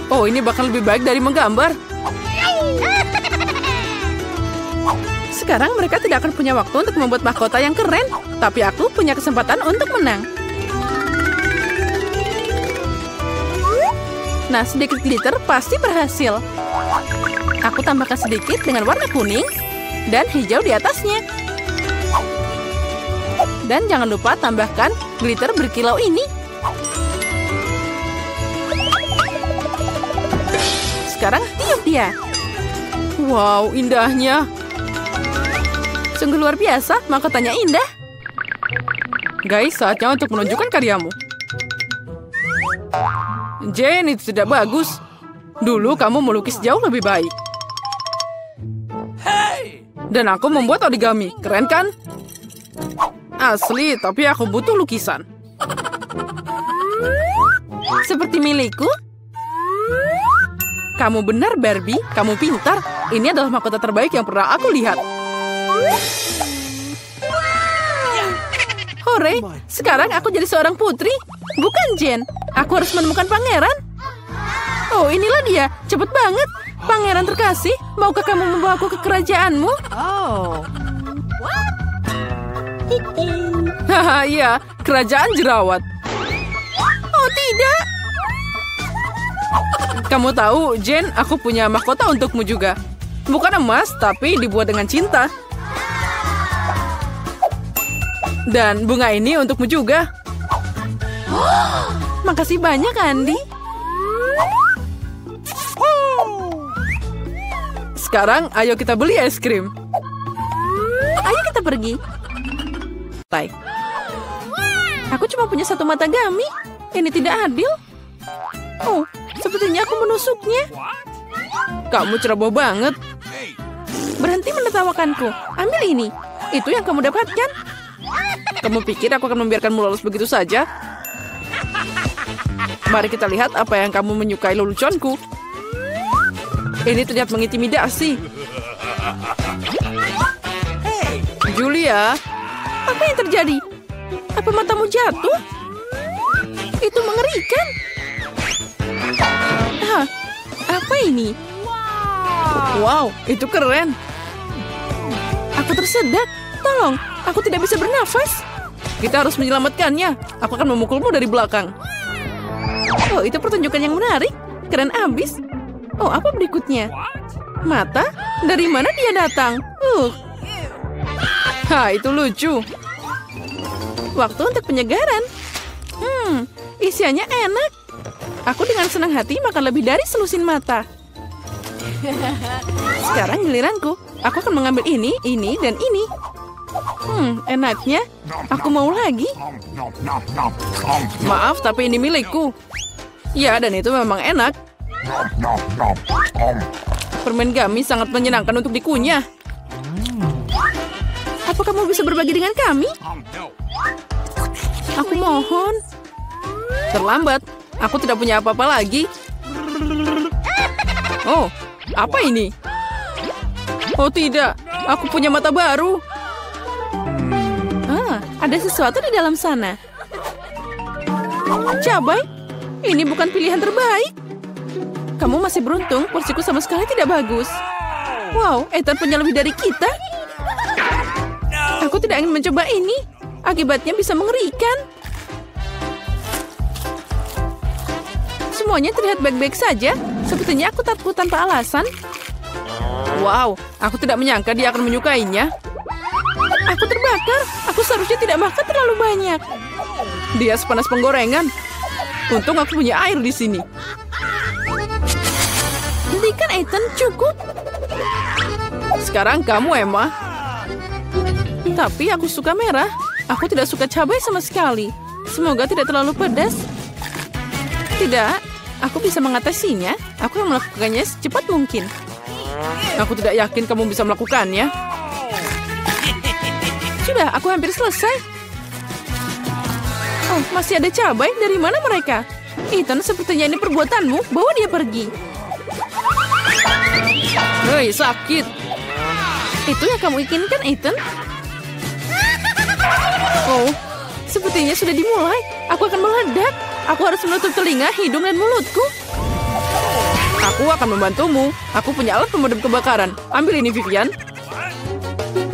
Oh, ini bahkan lebih baik dari menggambar. Sekarang mereka tidak akan punya waktu untuk membuat mahkota yang keren. Tapi aku punya kesempatan untuk menang. Nah, sedikit glitter pasti berhasil. Aku tambahkan sedikit dengan warna kuning dan hijau di atasnya. Dan jangan lupa tambahkan glitter berkilau ini. Sekarang tiup dia. Wow, indahnya. Sungguh luar biasa, mahkotanya indah. Guys, saatnya untuk menunjukkan karyamu. Jane, itu tidak bagus. Dulu kamu melukis jauh lebih baik. Dan aku membuat origami. Keren kan? Asli, tapi aku butuh lukisan. Seperti milikku? Kamu benar, Barbie. Kamu pintar. Ini adalah mahkota terbaik yang pernah aku lihat. Hore, sekarang aku jadi seorang putri. Bukan Jen. Aku harus menemukan pangeran. Oh, inilah dia. Cepet banget. Pangeran terkasih, maukah kamu membawaku ke kerajaanmu? Oh. Haha, iya. Kerajaan jerawat. Oh, tidak. Kamu tahu, Jen, aku punya mahkota untukmu juga. Bukan emas, tapi dibuat dengan cinta. Dan bunga ini untukmu juga. Makasih banyak, Andi. Sekarang, ayo kita beli es krim. Ayo kita pergi. Aku cuma punya satu mata gami. Ini tidak adil. Oh, sepertinya aku menusuknya. Kamu ceroboh banget. Berhenti menertawakanku. Ambil ini. Itu yang kamu dapatkan. Kamu pikir aku akan membiarkanmu lolos begitu saja? Mari kita lihat apa yang kamu menyukai leluconku. Ini terlihat mengintimidasi. Julia, apa yang terjadi? Apa matamu jatuh? Itu mengerikan. Hah, apa ini? Wow, itu keren. Aku tersedak. Tolong, aku tidak bisa bernafas. Kita harus menyelamatkannya. Aku akan memukulmu dari belakang. Oh, itu pertunjukan yang menarik. Keren abis. Oh, apa berikutnya? Mata? Dari mana dia datang? Ha, itu lucu. Waktu untuk penyegaran. Isiannya enak. Aku dengan senang hati makan lebih dari selusin mata. Sekarang giliranku. Aku akan mengambil ini, dan ini. Enaknya. Aku mau lagi. Maaf, tapi ini milikku. Ya, dan itu memang enak. Permen gami sangat menyenangkan untuk dikunyah. Apa kamu bisa berbagi dengan kami? Aku mohon. Terlambat. Aku tidak punya apa-apa lagi. Oh, apa ini? Oh tidak, aku punya mata baru. Ada sesuatu di dalam sana. Cabai, ini bukan pilihan terbaik. Kamu masih beruntung, porsiku sama sekali tidak bagus. Wow, Ethan punya lebih dari kita. Aku tidak ingin mencoba ini. Akibatnya bisa mengerikan. Semuanya terlihat baik-baik saja. Sepertinya aku takut tanpa alasan. Wow, aku tidak menyangka dia akan menyukainya. Aku terbakar. Aku seharusnya tidak makan terlalu banyak. Dia sepanas penggorengan. Untung aku punya air di sini. Hentikan, Ethan. Cukup. Sekarang kamu, Emma. Tapi aku suka merah. Aku tidak suka cabai sama sekali. Semoga tidak terlalu pedas. Tidak, aku bisa mengatasinya. Aku akan melakukannya secepat mungkin. Aku tidak yakin kamu bisa melakukannya. Sudah, aku hampir selesai. Oh, masih ada cabai. Dari mana mereka? Ethan, sepertinya ini perbuatanmu. Bawa dia pergi. Hei, sakit. Itu yang kamu inginkan, Ethan? Oh, sepertinya sudah dimulai. Aku akan meledak. Aku harus menutup telinga, hidung, dan mulutku. Aku akan membantumu. Aku punya alat pemadam kebakaran. Ambil ini, Vivian.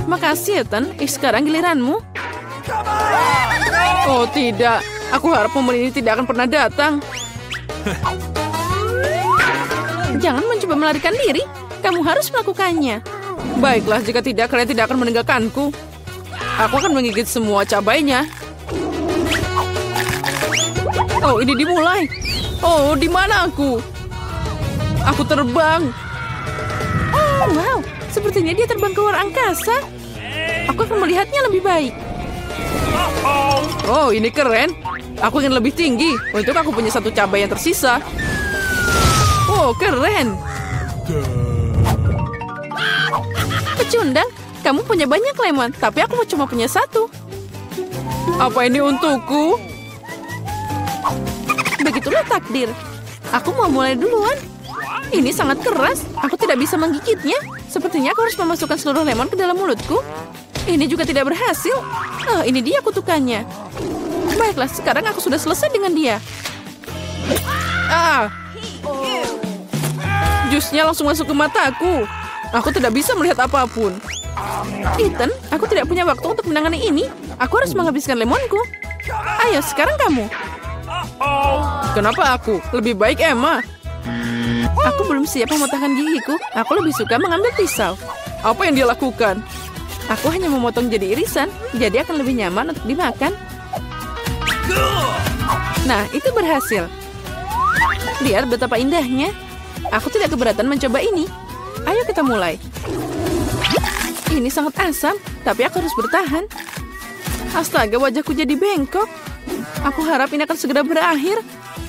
Makasih, Ethan. Sekarang giliranmu. Oh, tidak. Aku harap momen ini tidak akan pernah datang. Jangan mencoba melarikan diri. Kamu harus melakukannya. Baiklah, jika tidak, kalian tidak akan meninggalkanku. Aku akan menggigit semua cabainya. Oh, ini dimulai. Oh, di mana aku? Aku terbang. Oh, wow. Sepertinya dia terbang ke luar angkasa. Aku akan melihatnya lebih baik. Oh, ini keren. Aku ingin lebih tinggi. Untuk aku punya satu cabai yang tersisa. Oh, keren. Pecundang, Kamu punya banyak lemon, tapi aku cuma punya satu. Apa ini untukku? Begitulah takdir. Aku mau mulai duluan. Ini sangat keras. Aku tidak bisa menggigitnya. Sepertinya aku harus memasukkan seluruh lemon ke dalam mulutku. Ini juga tidak berhasil. Ini dia kutukannya. Baiklah, sekarang aku sudah selesai dengan dia. Jusnya langsung masuk ke mataku. Aku tidak bisa melihat apapun. Ethan, aku tidak punya waktu untuk menangani ini. Aku harus menghabiskan lemonku. Ayo, sekarang kamu. Kenapa aku? Lebih baik Emma. Aku belum siap memotongkan gigiku. Aku lebih suka mengambil pisau. Apa yang dia lakukan? Aku hanya memotong jadi irisan, jadi akan lebih nyaman untuk dimakan. Nah, itu berhasil. Lihat betapa indahnya. Aku tidak keberatan mencoba ini. Ayo kita mulai. Ini sangat asam, tapi aku harus bertahan. Astaga, wajahku jadi bengkok. Aku harap ini akan segera berakhir.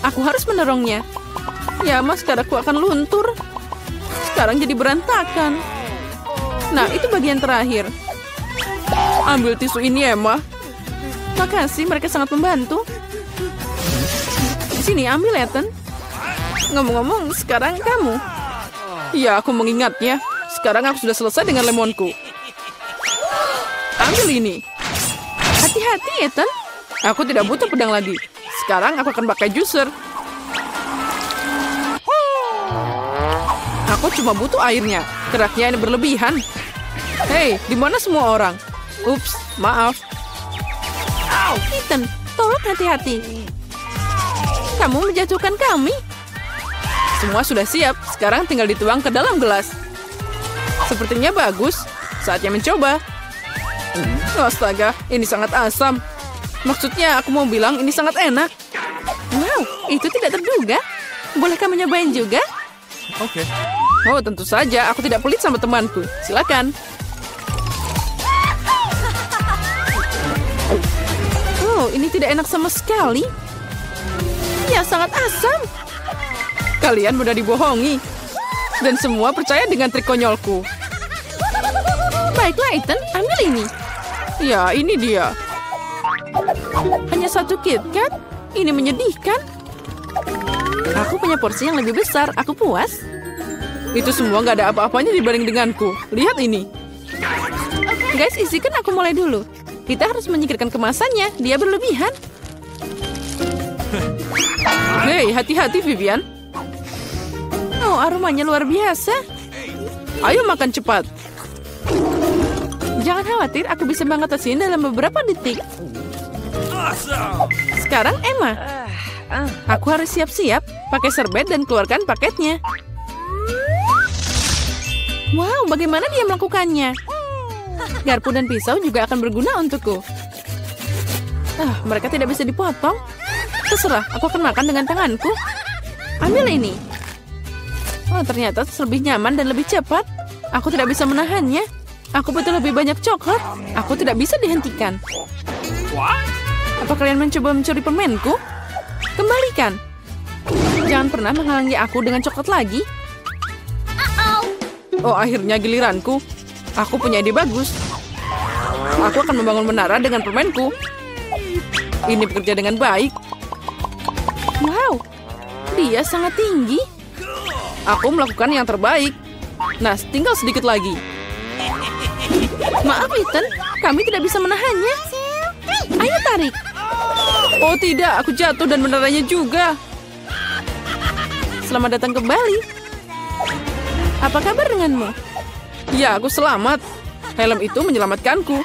Aku harus mendorongnya. Ya, maskaraku akan luntur. Sekarang jadi berantakan. Nah, itu bagian terakhir. Ambil tisu ini, Emma. Makasih, mereka sangat membantu. Sini, ambil, Ethan. Ngomong-ngomong, sekarang kamu. Ya, aku mengingatnya. Sekarang aku sudah selesai dengan lemonku. Ambil ini. Hati-hati, Ethan. Aku tidak butuh pedang lagi. Sekarang aku akan pakai juicer. Aku cuma butuh airnya. Keraknya ini berlebihan. Hei, di mana semua orang? Ups, maaf. Ethan, tolong hati-hati. Kamu menjatuhkan kami. Semua sudah siap. Sekarang tinggal dituang ke dalam gelas. Sepertinya bagus. Saatnya mencoba. Astaga, ini sangat asam. Maksudnya, aku mau bilang ini sangat enak. Wow, itu tidak terduga. Bolehkah menyobain juga? Oke. Oh, tentu saja. Aku tidak pelit sama temanku. Silakan. Oh, ini tidak enak sama sekali. Ya, sangat asam. Kalian mudah dibohongi. Dan semua percaya dengan trik konyolku. Baiklah, Ethan. Ambil ini. Ya, ini dia. Hanya satu KitKat? Ini menyedihkan. Aku punya porsi yang lebih besar. Aku puas. Itu semua gak ada apa-apanya dibanding denganku. Lihat ini. Guys, izinkan aku mulai dulu. Kita harus menyingkirkan kemasannya. Dia berlebihan. Hei, hati-hati, Vivian. Oh, aromanya luar biasa. Ayo makan cepat. Jangan khawatir, aku bisa mengatasinya dalam beberapa detik. Sekarang Emma. Aku harus siap-siap. Pakai serbet dan keluarkan paketnya. Wow, bagaimana dia melakukannya? Garpu dan pisau juga akan berguna untukku. Mereka tidak bisa dipotong. Terserah, aku akan makan dengan tanganku. Ambil ini. Oh, ternyata lebih nyaman dan lebih cepat. Aku tidak bisa menahannya. Aku butuh lebih banyak coklat. Aku tidak bisa dihentikan. Apa kalian mencoba mencuri permenku? Kembalikan. Jangan pernah menghalangi aku dengan coklat lagi. Oh, akhirnya giliranku. Aku punya ide bagus. Aku akan membangun menara dengan permenku. Ini bekerja dengan baik. Wow, dia sangat tinggi. Aku melakukan yang terbaik. Nah, tinggal sedikit lagi. Maaf, Ethan. Kami tidak bisa menahannya. Ayo tarik. Oh tidak, aku jatuh dan menaranya juga. Selamat datang kembali. Apa kabar denganmu? Ya, aku selamat. Helm itu menyelamatkanku.